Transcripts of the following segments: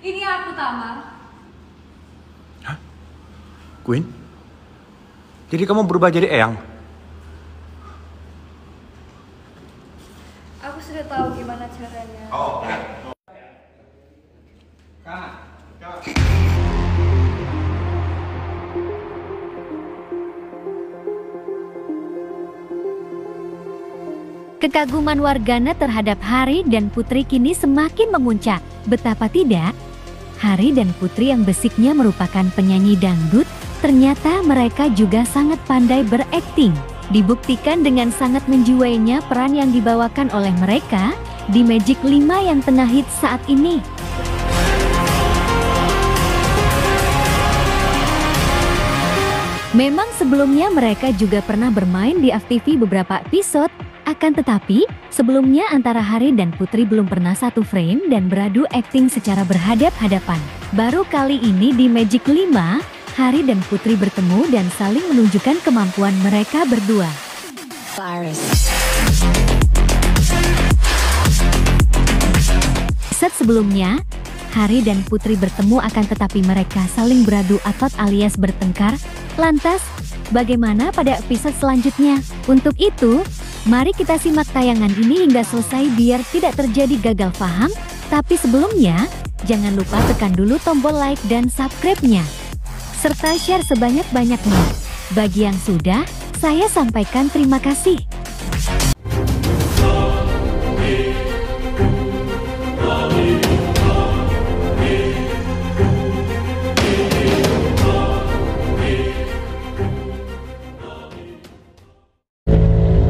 Ini aku, Tamar. Hah? Queen? Jadi kamu berubah jadi Eyang? Aku sudah tahu gimana caranya. Oh, oke. Kekaguman warganet terhadap Harry dan Putri kini semakin memuncak. Betapa tidak, Harry dan Putri yang basicnya merupakan penyanyi dangdut, ternyata mereka juga sangat pandai berakting. Dibuktikan dengan sangat menjiwainya peran yang dibawakan oleh mereka di Magic 5 yang tengah hits saat ini. Memang sebelumnya mereka juga pernah bermain di FTV beberapa episode, akan tetapi sebelumnya antara Harry dan Putri belum pernah satu frame dan beradu akting secara berhadap-hadapan. Baru kali ini di Magic 5, Harry dan Putri bertemu dan saling menunjukkan kemampuan mereka berdua. Set sebelumnya, Harry dan Putri bertemu akan tetapi mereka saling beradu otot alias bertengkar. Lantas, bagaimana pada episode selanjutnya? Untuk itu, mari kita simak tayangan ini hingga selesai biar tidak terjadi gagal paham. Tapi sebelumnya, jangan lupa tekan dulu tombol like dan subscribe-nya. Serta share sebanyak-banyaknya. Bagi yang sudah, saya sampaikan terima kasih.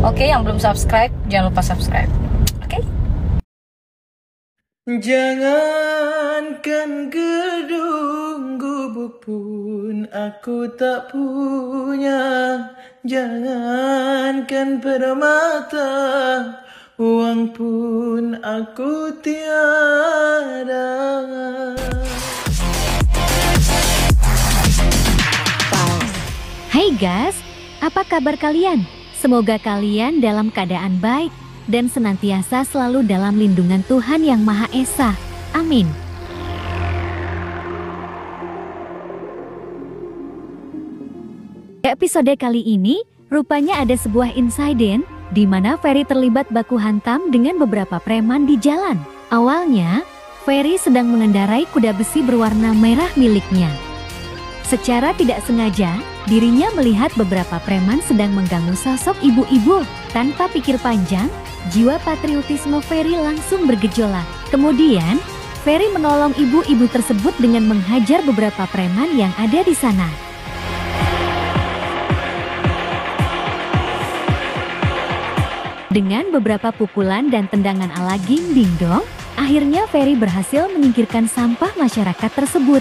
Oke, yang belum subscribe, jangan lupa subscribe. Oke? Jangankan gedung gubuk pun aku tak punya. Jangankan permata, uang pun aku tiada. Hai guys, apa kabar kalian? Semoga kalian dalam keadaan baik dan senantiasa selalu dalam lindungan Tuhan Yang Maha Esa. Amin. Episode kali ini, rupanya ada sebuah insiden di mana Ferry terlibat baku hantam dengan beberapa preman di jalan. Awalnya, Ferry sedang mengendarai kuda besi berwarna merah miliknya. Secara tidak sengaja, dirinya melihat beberapa preman sedang mengganggu sosok ibu-ibu. Tanpa pikir panjang, jiwa patriotisme Ferry langsung bergejolak. Kemudian, Ferry menolong ibu-ibu tersebut dengan menghajar beberapa preman yang ada di sana. Dengan beberapa pukulan dan tendangan ala ging ding dong, akhirnya Ferry berhasil menyingkirkan sampah masyarakat tersebut.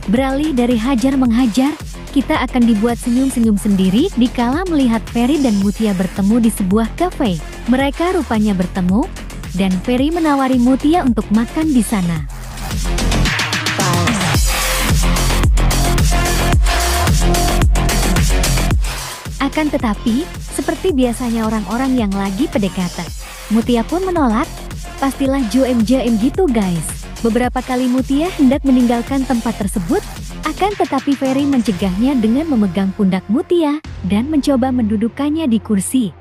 Beralih dari hajar menghajar, kita akan dibuat senyum-senyum sendiri dikala melihat Ferry dan Mutia bertemu di sebuah kafe. Mereka rupanya bertemu, dan Ferry menawari Mutia untuk makan di sana. Akan tetapi, seperti biasanya orang-orang yang lagi PDKT, Mutia pun menolak. Pastilah JM gitu guys. Beberapa kali Mutia hendak meninggalkan tempat tersebut, akan tetapi Ferry mencegahnya dengan memegang pundak Mutia dan mencoba mendudukkannya di kursi.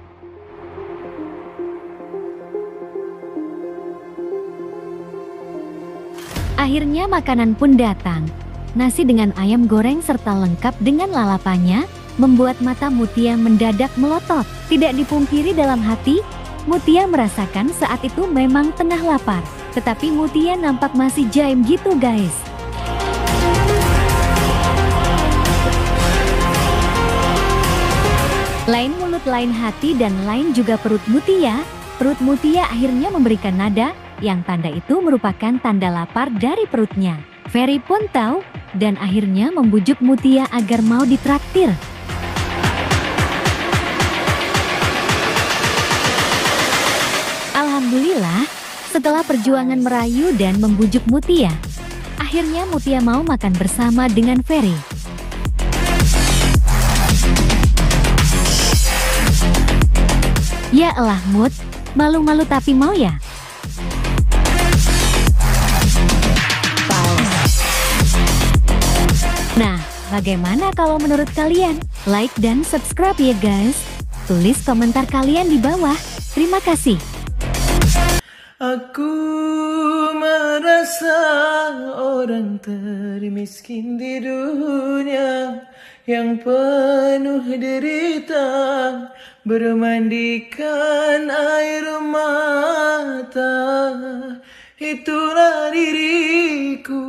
Akhirnya makanan pun datang. Nasi dengan ayam goreng serta lengkap dengan lalapannya, membuat mata Mutia mendadak melotot. Tidak dipungkiri dalam hati, Mutia merasakan saat itu memang tengah lapar, tetapi Mutia nampak masih jaim gitu guys. Lain mulut lain hati dan lain juga perut Mutia. Perut Mutia akhirnya memberikan nada, yang tanda itu merupakan tanda lapar dari perutnya. Ferry pun tahu, dan akhirnya membujuk Mutia agar mau ditraktir. Alhamdulillah, setelah perjuangan merayu dan membujuk Mutia, akhirnya Mutia mau makan bersama dengan Ferry. Ya elah Mut, malu-malu tapi mau ya? Nah, bagaimana kalau menurut kalian? Like dan subscribe ya guys. Tulis komentar kalian di bawah. Terima kasih. Aku merasa orang termiskin di dunia yang penuh derita, bermandikan air mata. Itulah diriku